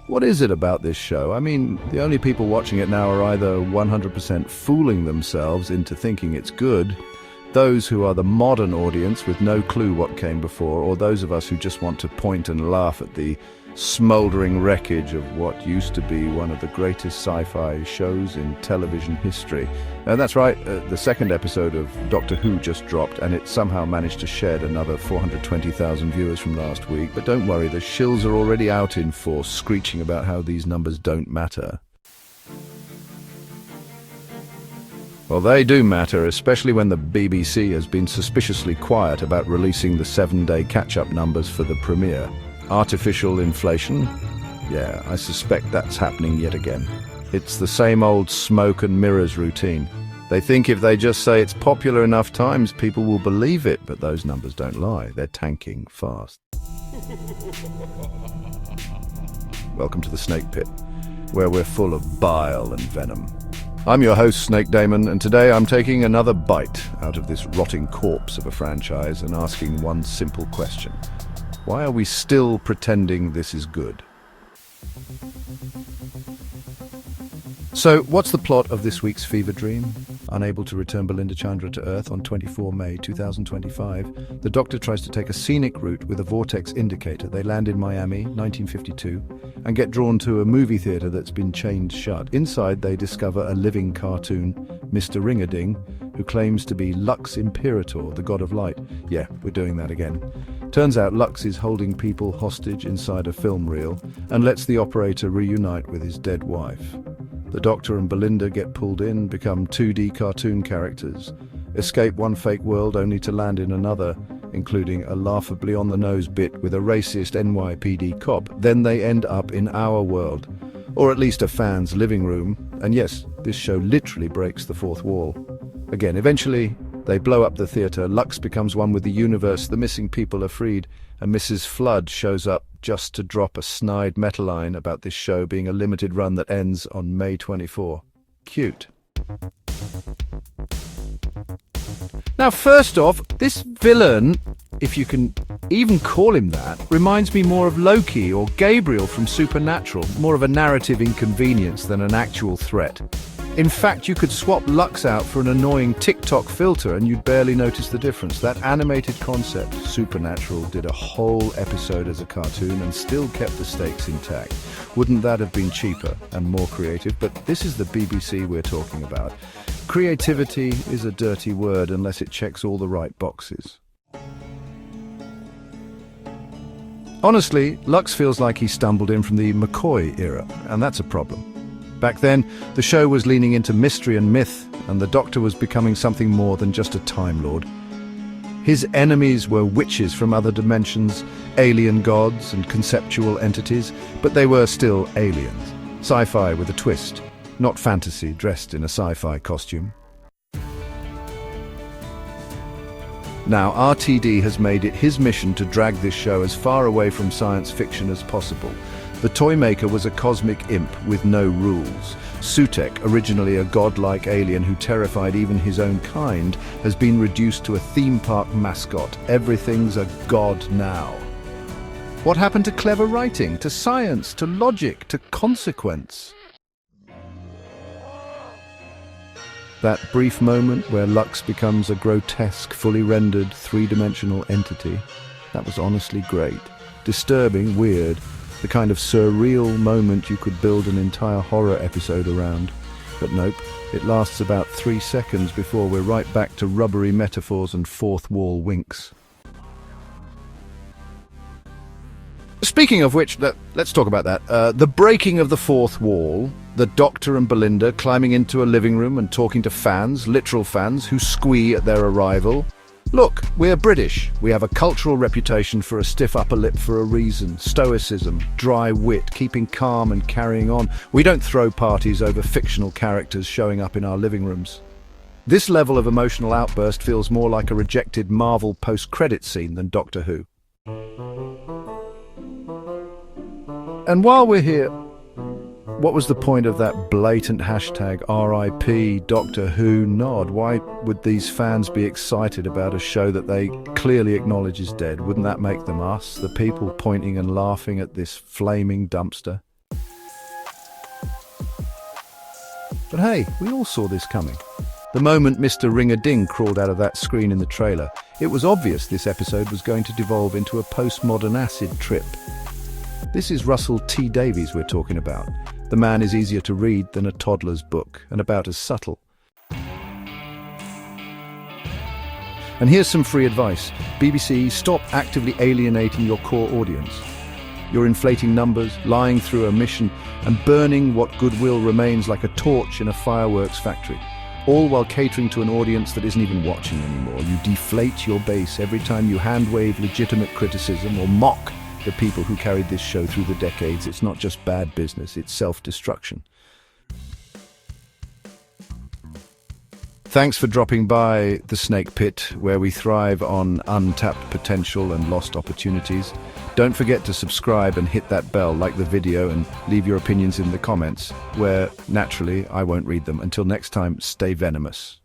What is it about this show? I mean, the only people watching it now are either 100% fooling themselves into thinking it's good, those who are the modern audience with no clue what came before, or those of us who just want to point and laugh at the smouldering wreckage of what used to be one of the greatest sci-fi shows in television history. And that's right, the second episode of Doctor Who just dropped, and it somehow managed to shed another 420,000 viewers from last week. But don't worry, the shills are already out in force, screeching about how these numbers don't matter. Well, they do matter, especially when the BBC has been suspiciously quiet about releasing the 7-day catch-up numbers for the premiere. Artificial inflation? Yeah, I suspect that's happening yet again. It's the same old smoke and mirrors routine. They think if they just say it's popular enough times, people will believe it, but those numbers don't lie. They're tanking fast. Welcome to the Snake Pit, where we're full of bile and venom. I'm your host, Snake Daemon, and today I'm taking another bite out of this rotting corpse of a franchise and asking one simple question. Why are we still pretending this is good? So, what's the plot of this week's fever dream? Unable to return Belinda Chandra to Earth on 24 May 2025, the Doctor tries to take a scenic route with a vortex indicator. They land in Miami, 1952, and get drawn to a movie theatre that's been chained shut. Inside, they discover a living cartoon, Mr. Ring-a-Ding, who claims to be Lux Imperator, the god of light. Yeah, we're doing that again. Turns out Lux is holding people hostage inside a film reel and lets the operator reunite with his dead wife. The Doctor and Belinda get pulled in, become 2D cartoon characters, escape one fake world only to land in another, including a laughably on-the-nose bit with a racist NYPD cop. Then they end up in our world, or at least a fan's living room. And yes, this show literally breaks the fourth wall. Again, eventually, they blow up the theatre, Lux becomes one with the universe, the missing people are freed, and Mrs. Flood shows up just to drop a snide meta line about this show being a limited run that ends on May 24. Cute. Now, first off, this villain, if you can even call him that, reminds me more of Loki or Gabriel from Supernatural, more of a narrative inconvenience than an actual threat. In fact, you could swap Lux out for an annoying TikTok filter and you'd barely notice the difference. That animated concept, Supernatural, did a whole episode as a cartoon and still kept the stakes intact. Wouldn't that have been cheaper and more creative? But this is the BBC we're talking about. Creativity is a dirty word unless it checks all the right boxes. Honestly, Lux feels like he stumbled in from the McCoy era, and that's a problem. Back then, the show was leaning into mystery and myth, and the Doctor was becoming something more than just a Time Lord. His enemies were witches from other dimensions, alien gods and conceptual entities, but they were still aliens. Sci-fi with a twist, not fantasy dressed in a sci-fi costume. Now, RTD has made it his mission to drag this show as far away from science fiction as possible. The Toymaker was a cosmic imp with no rules. Sutek, originally a godlike alien who terrified even his own kind, has been reduced to a theme park mascot. Everything's a god now. What happened to clever writing, to science, to logic, to consequence? That brief moment where Lux becomes a grotesque, fully rendered, three-dimensional entity, that was honestly great. Disturbing, weird, the kind of surreal moment you could build an entire horror episode around. But nope, it lasts about 3 seconds before we're right back to rubbery metaphors and fourth-wall winks. Speaking of which, let's talk about that. The breaking of the fourth wall, the Doctor and Belinda climbing into a living room and talking to fans, literal fans, who squee at their arrival. Look, we're British. We have a cultural reputation for a stiff upper lip for a reason. Stoicism, dry wit, keeping calm and carrying on. We don't throw parties over fictional characters showing up in our living rooms. This level of emotional outburst feels more like a rejected Marvel post-credit scene than Doctor Who. And while we're here, what was the point of that blatant hashtag RIP Doctor Who nod? Why would these fans be excited about a show that they clearly acknowledge is dead? Wouldn't that make them us, the people pointing and laughing at this flaming dumpster? But hey, we all saw this coming. The moment Mr. Ring-a-Ding crawled out of that screen in the trailer, it was obvious this episode was going to devolve into a postmodern acid trip. This is Russell T. Davies we're talking about. The man is easier to read than a toddler's book, and about as subtle. And here's some free advice. BBC, stop actively alienating your core audience. You're inflating numbers, lying through a mission, and burning what goodwill remains like a torch in a fireworks factory. All while catering to an audience that isn't even watching anymore. You deflate your base every time you hand-wave legitimate criticism or mock the people who carried this show through the decades. It's not just bad business, it's self-destruction. Thanks for dropping by the Snake Pit, where we thrive on untapped potential and lost opportunities. Don't forget to subscribe and hit that bell, like the video, and leave your opinions in the comments, where, naturally, I won't read them. Until next time, stay venomous.